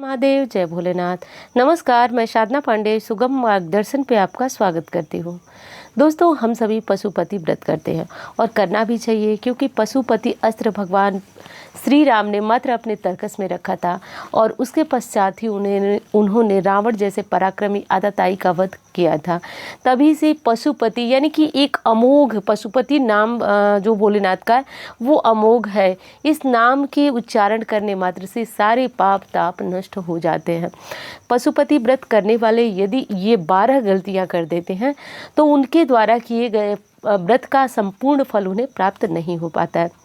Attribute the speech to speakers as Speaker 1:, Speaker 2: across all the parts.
Speaker 1: महादेव, जय भोलेनाथ। नमस्कार, मैं साधना पांडे सुगम मार्गदर्शन पे आपका स्वागत करती हूँ। दोस्तों, हम सभी पशुपति व्रत करते हैं और करना भी चाहिए, क्योंकि पशुपति अस्त्र भगवान श्री राम ने मात्र अपने तरकस में रखा था और उसके पश्चात ही उन्होंने रावण जैसे पराक्रमी आतताई का वध किया था। तभी से पशुपति यानी कि एक अमोघ पशुपति नाम जो भोलेनाथ का है वो अमोघ है। इस नाम के उच्चारण करने मात्र से सारे पाप ताप नष्ट हो जाते हैं। पशुपति व्रत करने वाले यदि ये 12 गलतियां कर देते हैं तो उनके द्वारा किए गए व्रत का संपूर्ण फल उन्हें प्राप्त नहीं हो पाता है।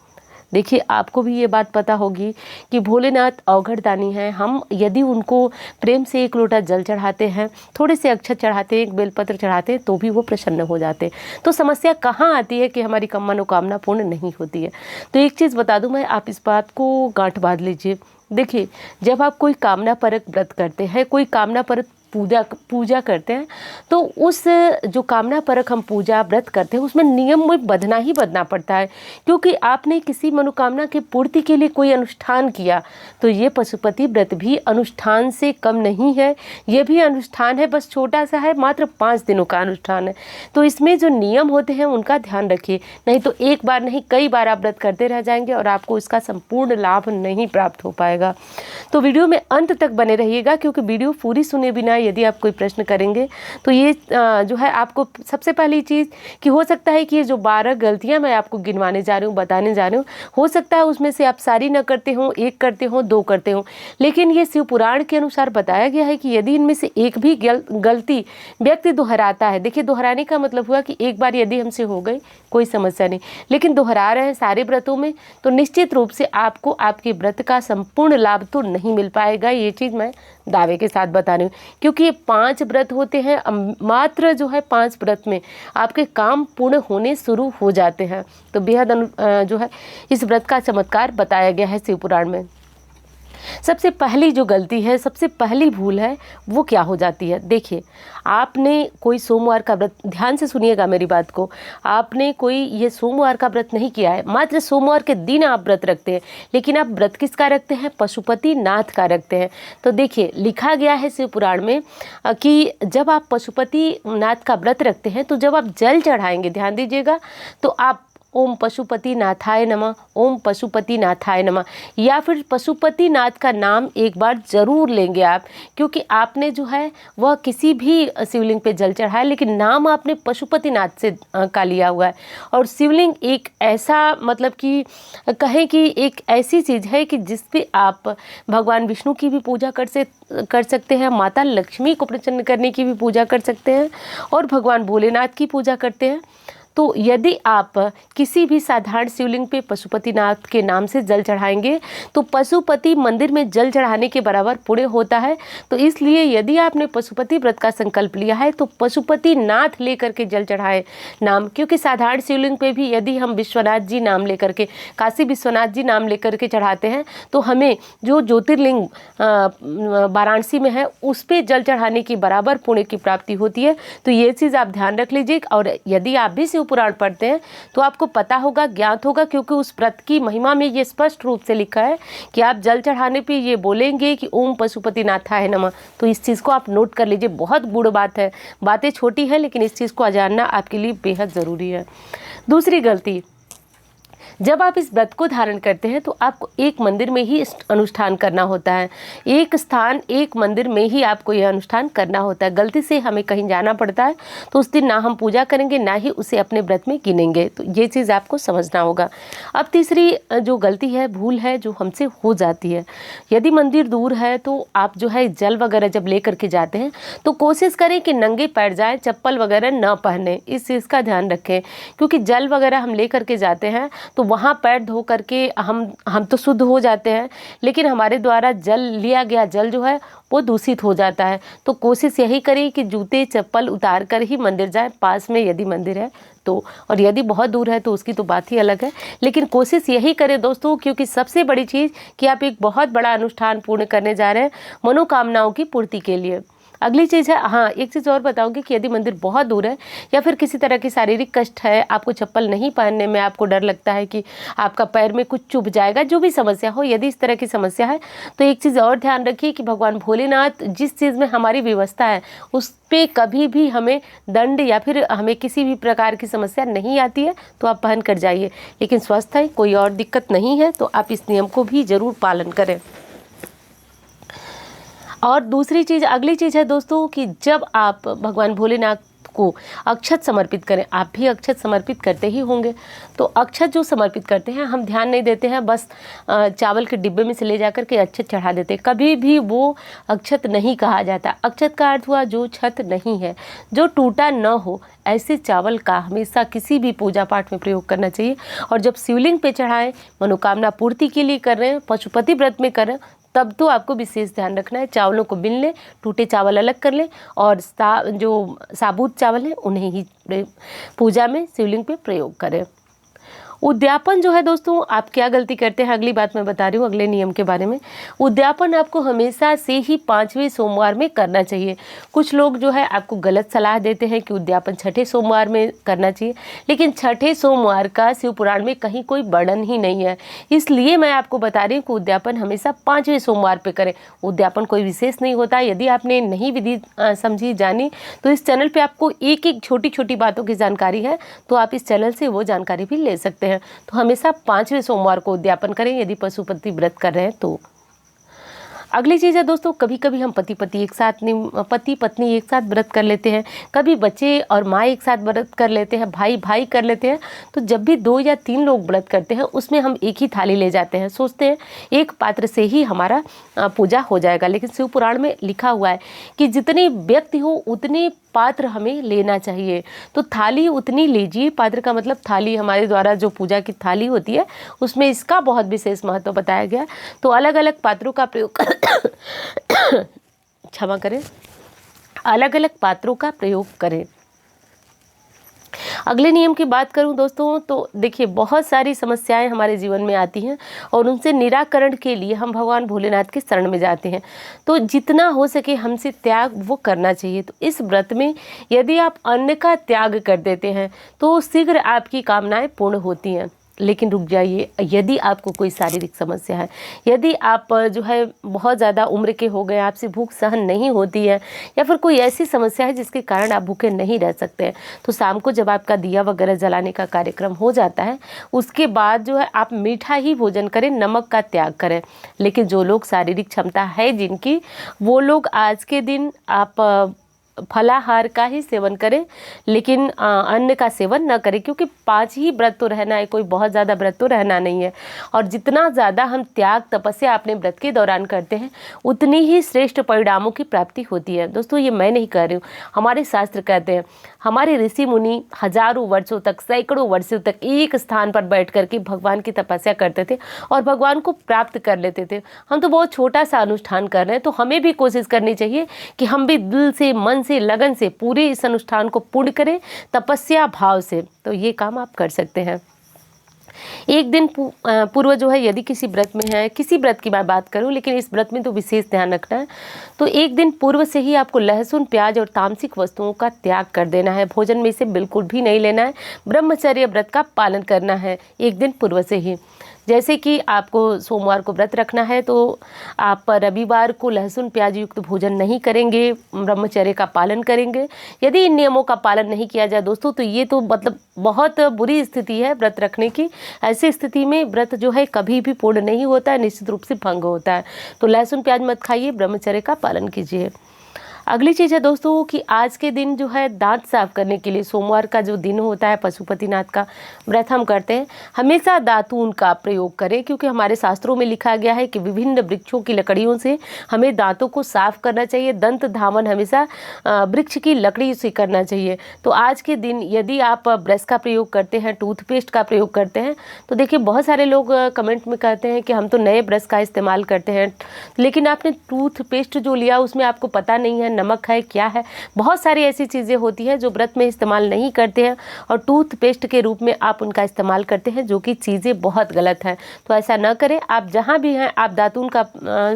Speaker 1: देखिए, आपको भी ये बात पता होगी कि भोलेनाथ अवघड़ दानी हैं। हम यदि उनको प्रेम से एक लोटा जल चढ़ाते हैं, थोड़े से अक्षत चढ़ाते हैं, एक बेलपत्र चढ़ाते हैं, तो भी वो प्रसन्न हो जाते हैं। तो समस्या कहाँ आती है कि हमारी मनोकामना पूर्ण नहीं होती है। तो एक चीज़ बता दूं मैं, आप इस बात को गांठ बांध लीजिए। देखिए, जब आप कोई कामना परक व्रत करते हैं, कोई कामना परक पूजा करते हैं, तो उस जो कामना परक हम पूजा व्रत करते हैं उसमें नियम में बंधना ही बंधना पड़ता है। क्योंकि आपने किसी मनोकामना की पूर्ति के लिए कोई अनुष्ठान किया, तो ये पशुपति व्रत भी अनुष्ठान से कम नहीं है। ये भी अनुष्ठान है, बस छोटा सा है, मात्र 5 दिनों का अनुष्ठान है। तो इसमें जो नियम होते हैं उनका ध्यान रखिए, नहीं तो एक बार नहीं कई बार आप व्रत करते रह जाएंगे और आपको इसका संपूर्ण लाभ नहीं प्राप्त हो पाएगा। तो वीडियो में अंत तक बने रहिएगा, क्योंकि वीडियो पूरी सुने बिना यदि आप कोई प्रश्न करेंगे तो ये जो है आपको सबसे पहली चीज़ कि हो सकता है कि ये जो 12 गलतियां मैं आपको गिनवाने जा रही हूँ, बताने जा रही हूँ, हो सकता है उसमें से आप सारी न करते हो, एक करते हो, 2 करते हो। लेकिन ये शिव पुराण के अनुसार बताया गया है कि यदि इनमें से एक भी गलती व्यक्ति दोहराता है, देखिए दोहराने का मतलब हुआ कि एक बार यदि हमसे हो गई कोई समस्या नहीं, लेकिन दोहरा रहे हैं सारे व्रतों में, तो निश्चित रूप से आपको आपके व्रत का संपूर्ण लाभ तो नहीं मिल पाएगा। ये चीज़ मैं दावे के साथ बता रही हूँ, क्योंकि ये 5 व्रत होते हैं। मात्र जो है 5 व्रत में आपके काम पूर्ण होने शुरू हो जाते हैं। तो बेहद जो है इस व्रत का चमत्कार बताया गया है शिव पुराण में। सबसे पहली जो गलती है, सबसे पहली भूल है, वो क्या हो जाती है। देखिए, आपने कोई सोमवार का व्रत, ध्यान से सुनिएगा मेरी बात को, आपने कोई ये सोमवार का व्रत नहीं किया है, मात्र सोमवार के दिन आप व्रत रखते हैं, लेकिन आप व्रत किसका रखते हैं? पशुपति नाथ का रखते हैं। तो देखिए, लिखा गया है शिव पुराण में कि जब आप पशुपति नाथ का व्रत रखते हैं तो जब आप जल चढ़ाएंगे, ध्यान दीजिएगा, तो आप ओम पशुपति नाथाय नमः, ओम पशुपति नाथाय नमः, या फिर पशुपति नाथ का नाम एक बार जरूर लेंगे आप, क्योंकि आपने जो है वह किसी भी शिवलिंग पे जल चढ़ाया, लेकिन नाम आपने पशुपति नाथ से का लिया हुआ है। और शिवलिंग एक ऐसा, मतलब कि कहें कि एक ऐसी चीज़ है कि जिस पे आप भगवान विष्णु की भी पूजा कर सकते हैं, माता लक्ष्मी को प्रसन्न करने की भी पूजा कर सकते हैं और भगवान भोलेनाथ की पूजा करते हैं। तो यदि आप किसी भी साधारण शिवलिंग पे पशुपतिनाथ के नाम से जल चढ़ाएंगे तो पशुपति मंदिर में जल चढ़ाने के बराबर पुण्य होता है। तो इसलिए यदि आपने पशुपति व्रत का संकल्प लिया है तो पशुपति नाथ लेकर के जल चढ़ाए नाम, क्योंकि साधारण शिवलिंग पे भी यदि हम विश्वनाथ जी नाम लेकर के, काशी विश्वनाथ जी नाम लेकर के चढ़ाते हैं, तो हमें जो ज्योतिर्लिंग वाराणसी में है उस पर जल चढ़ाने की बराबर पुण्य की प्राप्ति होती है। तो ये चीज़ आप ध्यान रख लीजिए। और यदि आप भी शिव पुराण पढ़ते हैं तो आपको पता होगा, ज्ञात होगा, क्योंकि उस व्रत की महिमा में ये स्पष्ट रूप से लिखा है कि आप जल चढ़ाने पे ये बोलेंगे कि ओम पशुपति नाथाय नमः। तो इस चीज़ को आप नोट कर लीजिए, बहुत गूढ़ बात है, बातें छोटी है लेकिन इस चीज़ को जानना आपके लिए बेहद ज़रूरी है। दूसरी गलती, जब आप इस व्रत को धारण करते हैं तो आपको एक मंदिर में ही अनुष्ठान करना होता है, एक स्थान, एक मंदिर में ही आपको यह अनुष्ठान करना होता है। गलती से हमें कहीं जाना पड़ता है तो उस दिन ना हम पूजा करेंगे, ना ही उसे अपने व्रत में गिनेंगे। तो ये चीज़ आपको समझना होगा। अब तीसरी जो गलती है, भूल है, जो हमसे हो जाती है, यदि मंदिर दूर है तो आप जो है जल वगैरह जब ले करके जाते हैं तो कोशिश करें कि नंगे पैर जाएँ, चप्पल वगैरह न पहने। इस चीज़ का ध्यान रखें, क्योंकि जल वगैरह हम ले करके जाते हैं तो वहाँ पैर धो करके हम तो शुद्ध हो जाते हैं, लेकिन हमारे द्वारा जल लिया गया जल जो है वो दूषित हो जाता है। तो कोशिश यही करें कि जूते चप्पल उतार कर ही मंदिर जाएं, पास में यदि मंदिर है तो। और यदि बहुत दूर है तो उसकी तो बात ही अलग है, लेकिन कोशिश यही करें दोस्तों, क्योंकि सबसे बड़ी चीज़ कि आप एक बहुत बड़ा अनुष्ठान पूर्ण करने जा रहे हैं मनोकामनाओं की पूर्ति के लिए। अगली चीज़ है, हाँ एक चीज़ और बताऊंगी कि यदि मंदिर बहुत दूर है या फिर किसी तरह की शारीरिक कष्ट है, आपको चप्पल नहीं पहनने में आपको डर लगता है कि आपका पैर में कुछ चुभ जाएगा, जो भी समस्या हो, यदि इस तरह की समस्या है तो एक चीज़ और ध्यान रखिए कि भगवान भोलेनाथ जिस चीज़ में हमारी व्यवस्था है उस पर कभी भी हमें दंड या फिर हमें किसी भी प्रकार की समस्या नहीं आती है, तो आप पहन कर जाइए। लेकिन स्वस्थ है, कोई और दिक्कत नहीं है, तो आप इस नियम को भी ज़रूर पालन करें। और दूसरी चीज़, अगली चीज़ है दोस्तों कि जब आप भगवान भोलेनाथ को अक्षत समर्पित करें, आप भी अक्षत समर्पित करते ही होंगे, तो अक्षत जो समर्पित करते हैं हम ध्यान नहीं देते हैं, बस चावल के डिब्बे में से ले जाकर के अक्षत चढ़ा देते हैं। कभी भी वो अक्षत नहीं कहा जाता। अक्षत का अर्थ हुआ जो छत नहीं है, जो टूटा न हो, ऐसे चावल का हमेशा किसी भी पूजा पाठ में प्रयोग करना चाहिए। और जब शिवलिंग पे चढ़ाएं, मनोकामना पूर्ति के लिए कर रहे हैं, पशुपति व्रत में कर रहे हैं, तब तो आपको विशेष ध्यान रखना है, चावलों को बिन लें, टूटे चावल अलग कर लें और जो साबुत चावल है उन्हें ही पूजा में शिवलिंग पे प्रयोग करें। उद्यापन जो है दोस्तों, आप क्या गलती करते हैं, अगली बात मैं बता रही हूँ, अगले नियम के बारे में। उद्यापन आपको हमेशा से ही 5वें सोमवार में करना चाहिए। कुछ लोग जो है आपको गलत सलाह देते हैं कि उद्यापन 6ठे सोमवार में करना चाहिए, लेकिन 6ठे सोमवार का शिव पुराण में कहीं कोई वर्णन ही नहीं है, इसलिए मैं आपको बता रही हूँ कि उद्यापन हमेशा 5वें सोमवार पर करें। उद्यापन कोई विशेष नहीं होता। यदि आपने नहीं विधि समझी जानी तो इस चैनल पर आपको एक एक छोटी छोटी बातों की जानकारी है, तो आप इस चैनल से वो जानकारी भी ले सकते हैं। तो हमेशा 5वें सोमवार को उद्यापन करें यदि पशुपति व्रत कर रहे हैं तो। अगली चीज़ है दोस्तों, कभी कभी हम पति पत्नी एक साथ व्रत कर लेते हैं, कभी बच्चे और माँ एक साथ व्रत कर लेते हैं, भाई भाई कर लेते हैं। तो जब भी 2 या 3 लोग व्रत करते हैं उसमें हम एक ही थाली ले जाते हैं, सोचते हैं एक पात्र से ही हमारा पूजा हो जाएगा। लेकिन शिव पुराण में लिखा हुआ है कि जितने व्यक्ति हो उतने पात्र हमें लेना चाहिए। तो थाली उतनी लीजिए, पात्र का मतलब थाली, हमारे द्वारा जो पूजा की थाली होती है उसमें इसका बहुत विशेष महत्व बताया गया। तो अलग अलग पात्रों का प्रयोग क्षमा करें, अलग अलग पात्रों का प्रयोग करें। अगले नियम की बात करूं दोस्तों, तो देखिए बहुत सारी समस्याएं हमारे जीवन में आती हैं और उनसे निराकरण के लिए हम भगवान भोलेनाथ के शरण में जाते हैं। तो जितना हो सके हमसे त्याग वो करना चाहिए। तो इस व्रत में यदि आप अन्न का त्याग कर देते हैं तो शीघ्र आपकी कामनाएं पूर्ण होती हैं। लेकिन रुक जाइए, यदि आपको कोई शारीरिक समस्या है, यदि आप जो है बहुत ज़्यादा उम्र के हो गए, आपसे भूख सहन नहीं होती है, या फिर कोई ऐसी समस्या है जिसके कारण आप भूखे नहीं रह सकते हैं, तो शाम को जब आपका दिया वगैरह जलाने का कार्यक्रम हो जाता है उसके बाद जो है आप मीठा ही भोजन करें, नमक का त्याग करें। लेकिन जो लोग शारीरिक क्षमता है जिनकी, वो लोग आज के दिन आप फलाहार का ही सेवन करें, लेकिन अन्न का सेवन न करें, क्योंकि 5 ही व्रत तो रहना है, कोई बहुत ज़्यादा व्रत तो रहना नहीं है। और जितना ज़्यादा हम त्याग तपस्या अपने व्रत के दौरान करते हैं उतनी ही श्रेष्ठ परिणामों की प्राप्ति होती है। दोस्तों ये मैं नहीं कह रही हूँ, हमारे शास्त्र कहते हैं। हमारे ऋषि मुनि हजारों वर्षों तक, सैकड़ों वर्षों तक एक स्थान पर बैठ करके भगवान की तपस्या करते थे और भगवान को प्राप्त कर लेते थे। हम तो बहुत छोटा सा अनुष्ठान कर रहे हैं, तो हमें भी कोशिश करनी चाहिए कि हम भी दिल से, मन से, लगन से पूरे इस अनुष्ठान को पूर्ण करें, तपस्या भाव से। तो ये काम आप कर सकते हैं। एक दिन पूर्व जो है, यदि किसी व्रत में है, किसी व्रत की मैं बात करूं, लेकिन इस व्रत में तो विशेष ध्यान रखना है, तो एक दिन पूर्व से ही आपको लहसुन, प्याज और तामसिक वस्तुओं का त्याग कर देना है। भोजन में इसे बिल्कुल भी नहीं लेना है। ब्रह्मचर्य व्रत का पालन करना है एक दिन पूर्व से ही। जैसे कि आपको सोमवार को व्रत रखना है तो आप रविवार को लहसुन प्याज युक्त भोजन नहीं करेंगे, ब्रह्मचर्य का पालन करेंगे। यदि इन नियमों का पालन नहीं किया जाए दोस्तों, तो ये तो मतलब बहुत बुरी स्थिति है व्रत रखने की। ऐसी स्थिति में व्रत जो है कभी भी पूर्ण नहीं होता है, निश्चित रूप से भंग होता है। तो लहसुन प्याज मत खाइए, ब्रह्मचर्य का पालन कीजिए। अगली चीज़ है दोस्तों कि आज के दिन जो है दांत साफ करने के लिए, सोमवार का जो दिन होता है पशुपतिनाथ का व्रत हम करते हैं, हमेशा दातून का प्रयोग करें, क्योंकि हमारे शास्त्रों में लिखा गया है कि विभिन्न वृक्षों की लकड़ियों से हमें दांतों को साफ करना चाहिए। दंत धावन हमेशा वृक्ष की लकड़ी से करना चाहिए। तो आज के दिन यदि आप ब्रश का प्रयोग करते हैं, टूथपेस्ट का प्रयोग करते हैं, तो देखिए बहुत सारे लोग कमेंट में कहते हैं कि हम तो नए ब्रश का इस्तेमाल करते हैं, लेकिन आपने टूथपेस्ट जो लिया उसमें आपको पता नहीं है नमक है, क्या है, बहुत सारी ऐसी चीज़ें होती हैं जो व्रत में इस्तेमाल नहीं करते हैं और टूथपेस्ट के रूप में आप उनका इस्तेमाल करते हैं, जो कि चीज़ें बहुत गलत हैं। तो ऐसा ना करें। आप जहाँ भी हैं आप दातून का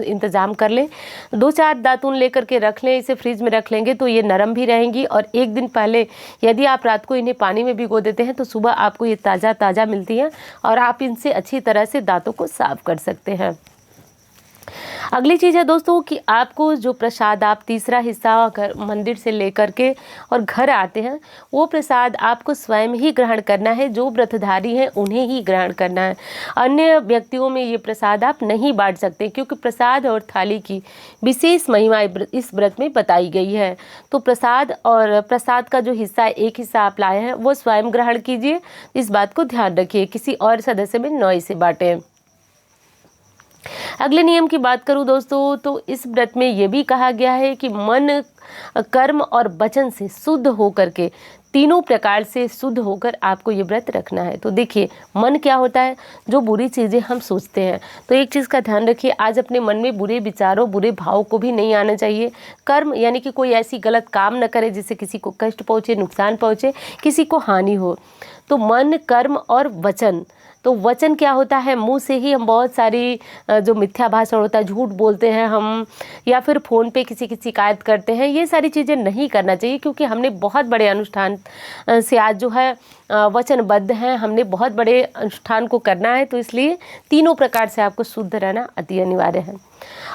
Speaker 1: इंतज़ाम कर लें, 2-4 दातून लेकर के रख लें, इसे फ्रिज में रख लेंगे तो ये नरम भी रहेंगी। और एक दिन पहले यदि आप रात को इन्हें पानी में भिगो देते हैं तो सुबह आपको ये ताज़ा मिलती हैं और आप इनसे अच्छी तरह से दांतों को साफ कर सकते हैं। अगली चीज़ है दोस्तों कि आपको जो प्रसाद आप तीसरा हिस्सा घर मंदिर से लेकर के और घर आते हैं, वो प्रसाद आपको स्वयं ही ग्रहण करना है। जो व्रतधारी हैं उन्हें ही ग्रहण करना है। अन्य व्यक्तियों में ये प्रसाद आप नहीं बांट सकते, क्योंकि प्रसाद और थाली की विशेष महिमा इस व्रत में बताई गई है। तो प्रसाद का जो हिस्सा है, एक हिस्सा आप लाए हैं, वो स्वयं ग्रहण कीजिए। इस बात को ध्यान रखिए, किसी और सदस्य में न इसे बांटें। अगले नियम की बात करूं दोस्तों, तो इस व्रत में ये भी कहा गया है कि मन, कर्म और वचन से शुद्ध होकर के, तीनों प्रकार से शुद्ध होकर आपको ये व्रत रखना है। तो देखिए, मन क्या होता है? जो बुरी चीज़ें हम सोचते हैं। तो एक चीज़ का ध्यान रखिए, आज अपने मन में बुरे विचारों, बुरे भाव को भी नहीं आना चाहिए। कर्म यानी कि कोई ऐसी गलत काम न करे जिससे किसी को कष्ट पहुँचे, नुकसान पहुँचे, किसी को हानि हो। तो मन, कर्म और वचन। तो वचन क्या होता है? मुंह से ही हम बहुत सारी जो मिथ्या भाषण होता है, झूठ बोलते हैं हम, या फिर फ़ोन पे किसी की शिकायत करते हैं। ये सारी चीज़ें नहीं करना चाहिए, क्योंकि हमने बहुत बड़े अनुष्ठान से आज जो है वचनबद्ध हैं, हमने बहुत बड़े अनुष्ठान को करना है। तो इसलिए तीनों प्रकार से आपको शुद्ध रहना अति अनिवार्य है।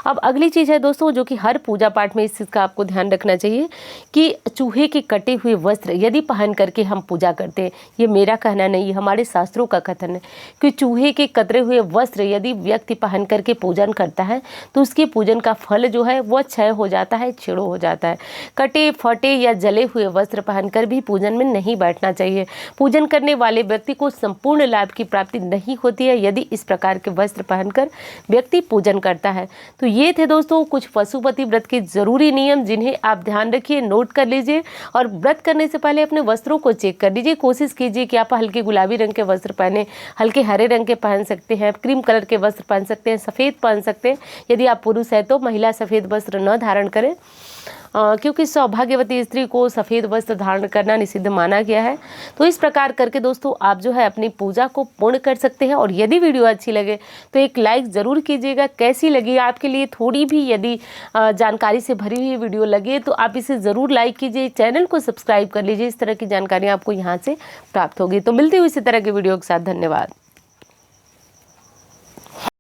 Speaker 1: अब अगली चीज़ है दोस्तों, जो कि हर पूजा पाठ में इस चीज़ का आपको ध्यान रखना चाहिए कि चूहे के कटे हुए वस्त्र यदि पहन करके हम पूजा करते हैं, ये मेरा कहना नहीं, हमारे शास्त्रों का कथन है कि चूहे के कतरे हुए वस्त्र यदि व्यक्ति पहन करके पूजन करता है तो उसके पूजन का फल जो है वह क्षय हो जाता है, छेड़ो हो जाता है। कटे, फटे या जले हुए वस्त्र पहनकर भी पूजन में नहीं बैठना चाहिए। पूजन करने वाले व्यक्ति को संपूर्ण लाभ की प्राप्ति नहीं होती है यदि इस प्रकार के वस्त्र पहनकर व्यक्ति पूजन करता है। तो ये थे दोस्तों कुछ पशुपति व्रत के जरूरी नियम, जिन्हें आप ध्यान रखिए, नोट कर लीजिए और व्रत करने से पहले अपने वस्त्रों को चेक कर लीजिए। कोशिश कीजिए कि आप हल्के गुलाबी रंग के वस्त्र पहने, हल्के हरे रंग के पहन सकते हैं, क्रीम कलर के वस्त्र पहन सकते हैं, सफ़ेद पहन सकते हैं। यदि आप पुरुष है तो महिला सफ़ेद वस्त्र न धारण करें, क्योंकि सौभाग्यवती स्त्री को सफ़ेद वस्त्र धारण करना निषिद्ध माना गया है। तो इस प्रकार करके दोस्तों आप जो है अपनी पूजा को पूर्ण कर सकते हैं। और यदि वीडियो अच्छी लगे तो एक लाइक ज़रूर कीजिएगा। कैसी लगी आपके लिए, थोड़ी भी यदि जानकारी से भरी हुई वीडियो लगे तो आप इसे ज़रूर लाइक कीजिए, चैनल को सब्सक्राइब कर लीजिए। इस तरह की जानकारी आपको यहाँ से प्राप्त होगी। तो मिलती हुई इसी तरह की वीडियो के साथ, धन्यवाद।